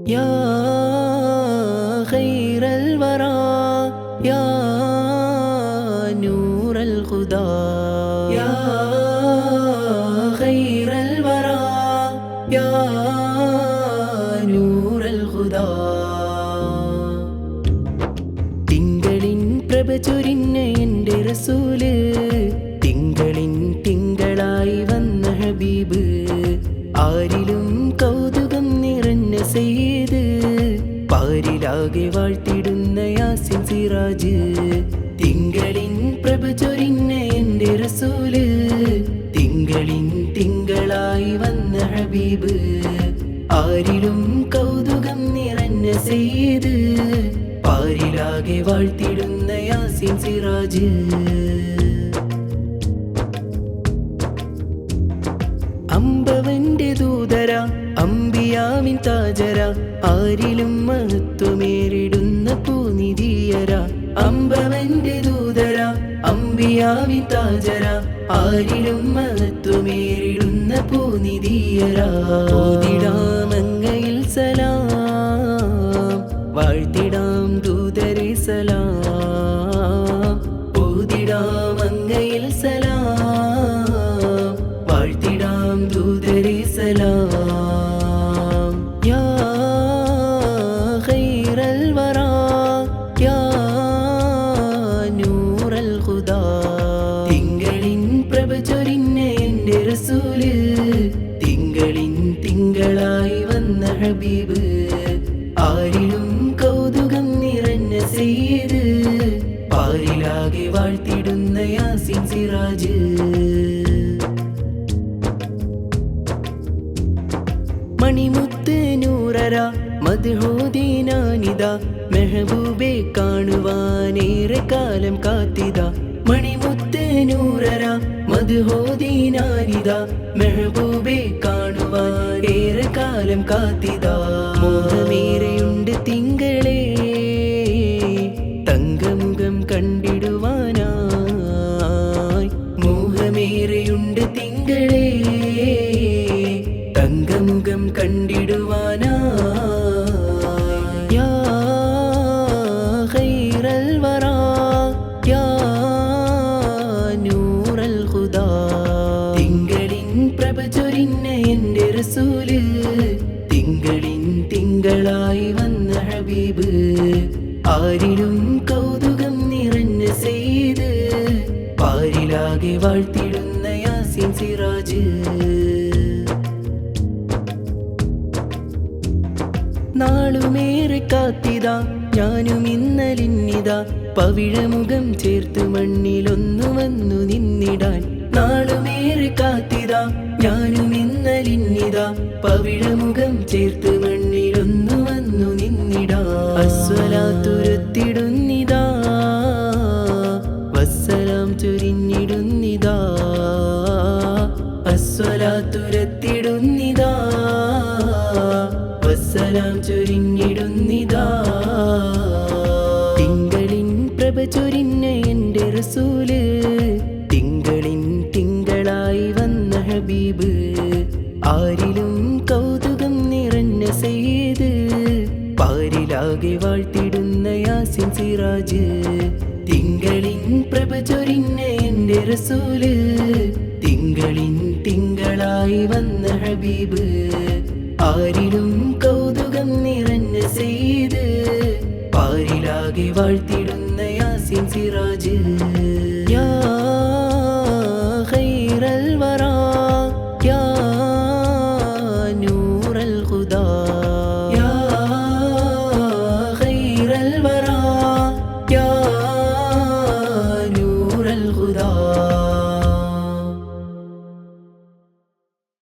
يا خير الورى يا نور الخدا يا خير الورى يا نور الخدا തിങ്കളിൻ പ്രഭ ചൊരിഞ്ഞ എൻ്റെ റസൂല് തിങ്കളിൻ തിങ്കളായി വന്ന ഹബീബ് ആരിലും കൗതുകം നിറഞ്ഞ സെയ്ത് പാരിലാകെ വാഴ്ത്തിടുന്ന യാസിൻ സിറാജ് തിങ്കളിൻ പ്രഭ ചൊരിഞ്ഞ എൻ്റെ റസൂല് തിങ്കളിൻ തിങ്കളായി വന്ന ഹബീബ് ആരിലും കൗതുകം നിറഞ്ഞ സെയ്ത് പാരിലാകെ വാഴ്ത്തിടുന്ന യാസിൻ സിറാജ് അമ്പവന്റെ ദൂതര അമ്പിയാവിൻ താജര ആരിലും മഹത്വമേറിടുന്ന പൂനിധിയര അമ്പവന്റെ ദൂതര അമ്പിയാവിൻ താജര ആരിലും മഹത്വമേറിടുന്ന പൂനിധിയര ഓതിടാമങ്ങയിൽ സലാം വാഴ്ത്തിടാം ദൂതരെ സലാം ഓതിടാമങ്ങയിൽ സലാം വാഴ്ത്തിടാം ദൂതരെ സലാം യാ ഖൈറൽ വറാ യാ നൂറൽ ഖുദാ തിങ്കളിൻ പ്രഭ ചൊരിഞ്ഞ എൻ്റെ റസൂല് തിങ്കളിൻ തിങ്കളായി വന്ന ഹബീബ് ആരിലും കൗതുകം നിറഞ്ഞ സെയ്ത് പാരിലാകെ വാഴ്ത്തിടുന്ന യാസിൻ സിറാജ് മണിമുത്ത് നൂറര മദ്ഹൂദീനാനിത മെഹബൂബെ കാണുവാനേറെ കാലം കാത്തിത മണിമുത്ത് നൂറര മദ്ഹൂദീനാനിത മെഹബൂബെ കാണുവാനേറെ കാലം കാത്തിത മോഹമേറെയുണ്ട് തിങ്കളേ തങ്കമുഖം കണ്ടിടുവാനായി മോഹമേറെയുണ്ട് തിങ്കളേ തങ്കമുഖം കണ്ടിടുവാനായി യാ ഖൈറൽ വറാ യാ നൂറൽ ഖുദാ തിങ്കളിൻ പ്രഭ ചൊരിഞ്ഞ എൻ്റെ റസൂല് തിങ്കളിൻ തിങ്കളായി വന്ന ഹബീബ് ആരിലും കൗതുകം നിറഞ്ഞ സെയ്ത് പാരിലാകെ വാഴ്ത്തിടുന്ന യാസിൻ സിറാജ് നാളുമേറെ കാത്തിതാ ഞാനും ഇന്നലിന്നിതാ പവിഴമുഖം ചേർത്ത് മണ്ണിലൊന്നു വന്നു നിന്നിടാൻ നാളുമേറെ കാത്തിതാ ഞാനും ഇന്നലിന്നിതാ പവിഴമുഖം ചേർത്ത് മണ്ണിലൊന്നു വന്നു നിന്നിടാ അസ്വലാത്തുരത്തിടുന്നിതാ വസ്സലാം ചൊരിഞ്ഞിടുന്നിതാ അസ്വലാത്തുരത്തിടുന്നിതാ വസ്സലാം ചൊരിഞ്ഞിടുന്നിതാ തിങ്കളിൻ പ്രഭ ചൊരിഞ്ഞ എൻ്റെ റസൂല് തിങ്കളിൻ തിങ്കളായി വന്ന ഹബീബ് ആരിലും കൗതുകം നിറഞ്ഞ സെയ്ത് പാരിലാകെ വാഴ്ത്തിടുന്ന യാസിൻ സിറാജ് തിങ്കളിൻ പ്രഭ ചൊരിഞ്ഞ എൻ്റെ റസൂല് തിങ്കളിൻ തിങ്കളായി വന്ന ഹബീബ് ആരിലും കൗതുകം നിറഞ്ഞ സെയ്ത് പാരിലാകെ വാഴ്ത്തിടുന്ന യാസിൻ സിറാജ്